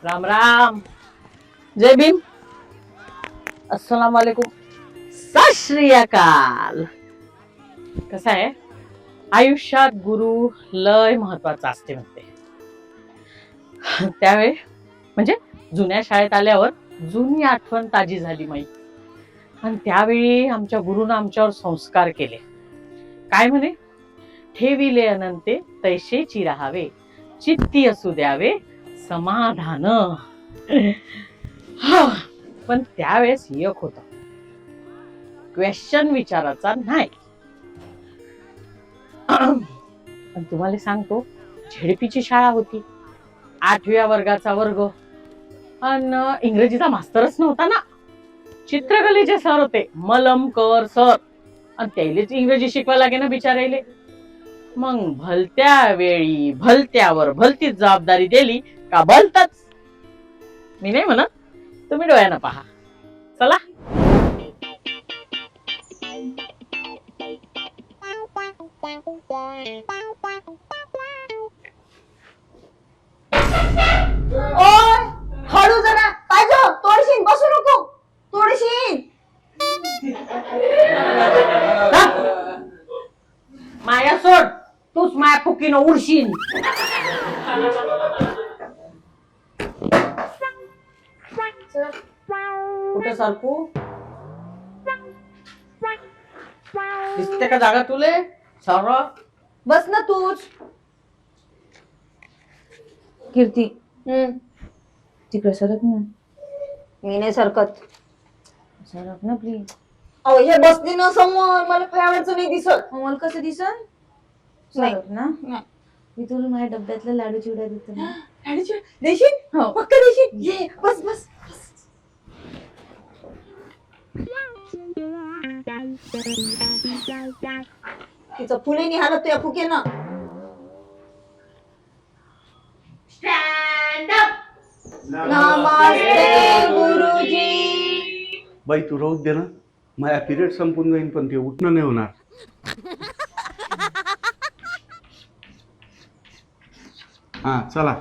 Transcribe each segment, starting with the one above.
राम राम. जय भीम. अस्सलाम वालेकुम. सत श्री अकाल. कसं आहे, आयुष्यात गुरु लय महत्वाचा असते म्हणते. त्यावेळी म्हणजे जुन्या शाळेत आल्यावर जुनी आठवण ताजी झाली माई. आणि त्यावेळी आमच्या गुरुनं आमच्यावर संस्कार केले. काय म्हणे, ठेविले अनंते तैशेची राहावे, चित्ती असू द्यावे समाधान. पण त्यावेळेस एक होत, क्वेश्चन विचारायचा नाही. पण तुम्हाला सांगतो, झेडपीची शाळा होती, 8व्या वर्गाचा वर्ग. आणि इंग्रजीचा मास्तरच नव्हता ना. चित्रकलेचे सर होते, मलमकर सर. आणि त्यालेच इंग्रजी शिकवायला लागे ना बिचारायले. मग भलत्या वेळी भलत्यावर भलतीच जबाबदारी दिली का भलतच. मी नाही म्हणत, तुम्ही डोळ्यानं पहा. चला. ओय हळू जरा पाहिजे, तोडशीन, बसू नको, तोडशीन. माया सोड, तूच माया फुकीनं उडशीन. कुठे सारखू दिसते का जागा तुले? सारा बस ना तूच. कीर्ती तिकडे सरक ना. मी नाही सरकत. सरक ना प्लीज. अहो हे बसली ना समोर, मला फळावरचं नाही दिसत. मला कसं दिसत? सरक ना. मी तुला माझ्या डब्यातला लाडू चिवडा देतो ना. लाडू चिवडा देशील? हो पक्का देशील. ये बस बस. तिचं फुले निहालत तुया फुके ना. नमस्ते गुरुजी. बाई तू राहू दे ना, माझ्या पिरियड संपून जाईन पण ते उठणं नाही होणार. हा चला.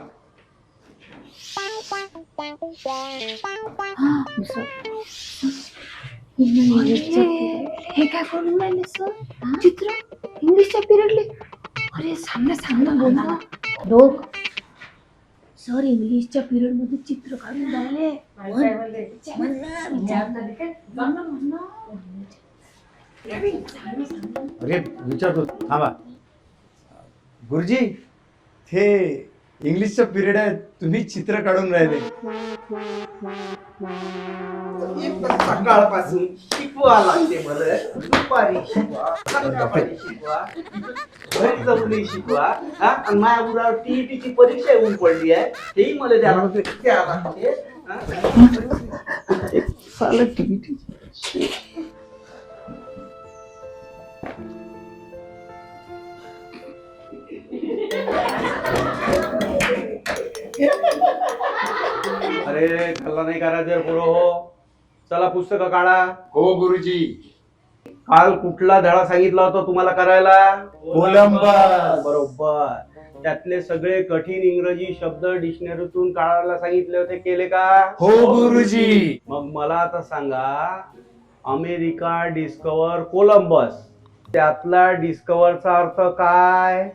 हे काय करून राहिले सर? चित्र इंग्लिशच्या पिरियडले. अरे सांग ना बोल ना. लोक सर इंग्लिशच्या पिरियड मध्ये चित्र काढून राहिले. अरे विचारतो थांबा. गुरुजी, हे इंग्लिशचं पिरियड आहे, तुम्ही चित्र काढून राहिले. सकाळपासून शिकवा लागते मला. दुपारी शिकवा, संध्याकाळी शिकवा, घरी जाऊनही शिकवा. आणि माझ्या मुलावर टीईटीची परीक्षा येऊन पडली आहे, तेही मला द्यावं लागते. अरे कल्ला नाही करायचं पोरं हो. चला पुस्तकं काढा. हो गुरुजी. काल कुठला धडा सांगितला होता तुम्हाला करायला? कोलंबस. बरोबर. त्यातले सगळे कठीण इंग्रजी शब्द डिक्शनरीतून काढायला सांगितले होते, केले का? हो गुरुजी. मग मला आता सांगा, अमेरिका डिस्कवर कोलंबस, त्यातला डिस्कवरचा अर्थ काय?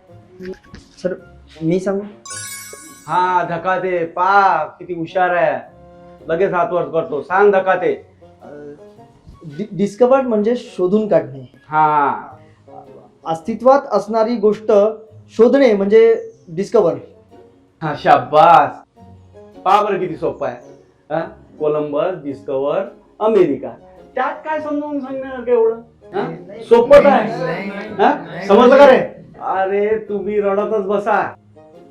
सर मी सांगू? हा धकाते. पा किती हुशार आहे, लगेच हात वर करतो. सांग धकाते. डिस्कवर्ड म्हणजे शोधून काढणे. हा अस्तित्वात असणारी गोष्ट शोधणे म्हणजे डिस्कवर. हा शाबास. पा बरं किती सोपं आहे. कोलंबस, डिस्कवर, अमेरिका. त्यात काय समजावून सांगणार एवढं? सोपं आहे. समजलं का रे? अरे तुम्ही रडतच बसा.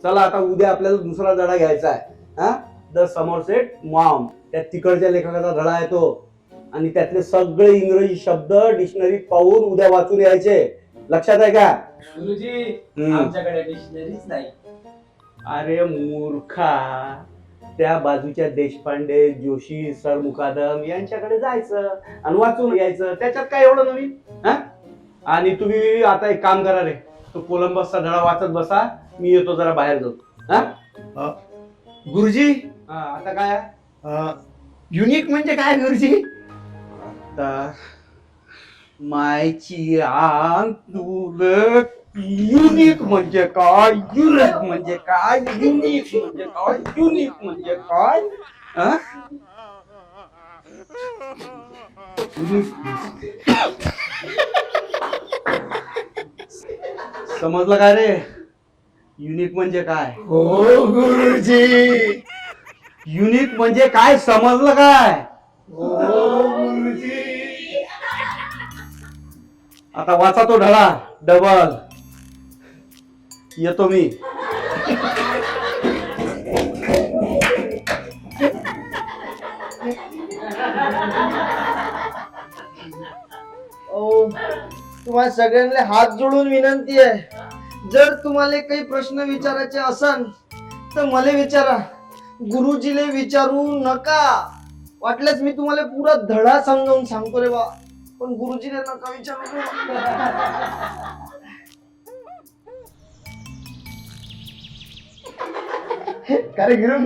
चला आता उद्या आपल्याला दुसरा धडा घ्यायचा आहे. द समरसेट मॉम, त्या तिकडच्या लेखकाचा धडा आहे तो. आणि त्यातले सगळे इंग्रजी शब्द डिक्शनरीत पाहून उद्या वाचून यायचे. लक्षात आहे का? गुरुजी आमच्याकडे डिक्शनरीच नाही. अरे मूर्खा, त्या बाजूच्या देशपांडे, जोशी, सर मुकादम यांच्याकडे जायचं आणि वाचून यायचं. त्याच्यात काय एवढं नवीन? आणि तुम्ही आता एक काम करा रे, तो कोलंबसचा धडा वाचत बसा. मी येतो जरा बाहेर जाऊ. गुरुजी हा आता काय आहे? युनिक म्हणजे काय गुरुजी? आता मायची आण तुला युनिक म्हणजे काय, युनिक म्हणजे काय, युनिक म्हणजे काय, युनिक म्हणजे काय? हा? समजलं काय रे? युनिक म्हणजे काय? हो गुरुजी. युनिक म्हणजे काय समजलं काय? हो गुरुजी. आता वाचा तो धडा डबल. येतो मी. तुम्हाला सगळ्यांना हात जोडून विनंती आहे, जर तुम्हाला काही प्रश्न विचारायचे असन तर मला विचारा, गुरुजीले विचारू नका. वाटल्यास मी तुम्हाला पुरा धडा समजावून सांगतो रे बा, पण गुरुजीला नका विचारू. काय रे गिरण,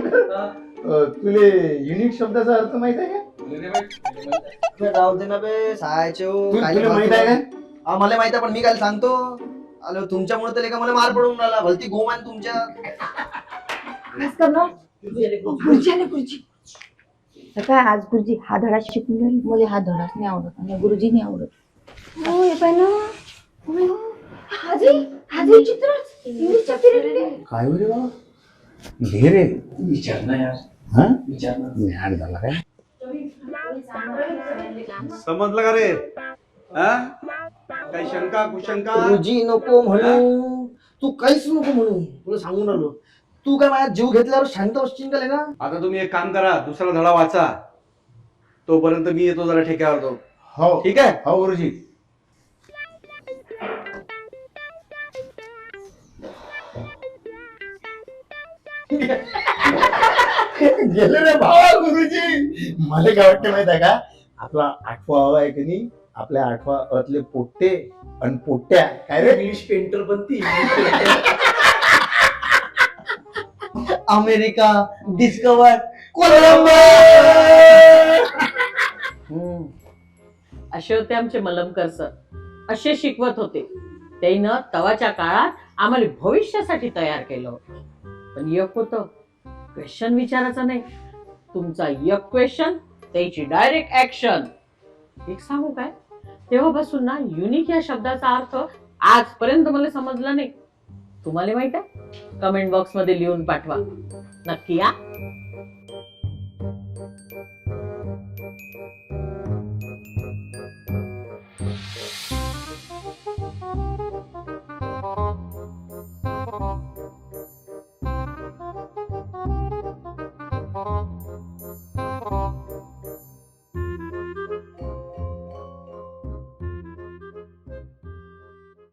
तुले युनिक शब्दाचा अर्थ माहित आहे का? राहू दे ना बे सायचे हो, काय तुला माहित आहे का? हा मला माहित आहे, पण मी काय सांगतो. आलो तुमच्यामुळे तर का मला मार पडून राहिला, भलती गोमान तुमच्या. गुरुजी आले, गुरुजी. तर काय आज गुरुजी हा धडा शिकून घ्याल. मला हा धडाच नाही आवडत आणि गुरुजी नाही आवडत. हो हे पाय ना, हाजी चित्र इंग्लिशच्या पिरियडले. काय रे बाबा? घे रे. विचार ना यार. हा? विचार ना. ज्ञान झाला काय? समजलं का रे? हा? काही शंका कुशंका? गुरुजी नको म्हणू, तू काहीच नको म्हणू, तुला सांगून राहिलो. तू काय माझ्या जीव घेतल्यावर शांत बसशील का ना? आता तुम्ही एक काम करा, दुसरा धडा वाचा. तोपर्यंत मी येतो जरा ठेक्यावर तो. हो ठीक आहे? हो गुरुजी. गेले रे भावा गुरुजी. मला काय वाटतं माहित आहे का, आपला 8वा हवा आहे की नाही, आपल्या 8वा अतले पोट्टे आणि पोट्ट्या काय रे इंग्लिश पेंटर बनती. अमेरिका डिस्कवर कोलंबस. असे होते आमचे मलमकर सर. असे शिकवत होते. त्यानं तवाच्या काळात आम्हाला भविष्यासाठी तयार केलं होतं. पण एक होतं, क्वेश्चन विचारायचं नाही. तुमचा एक क्वेश्चन, त्याची डायरेक्ट ऍक्शन. एक सांगू काय, तेव्हापासून ना युनिक या शब्दाचा अर्थ आजपर्यंत मला समजला नाही. तुम्हाला माहित आहे? कमेंट बॉक्स मध्ये लिहून पाठवा नक्की. या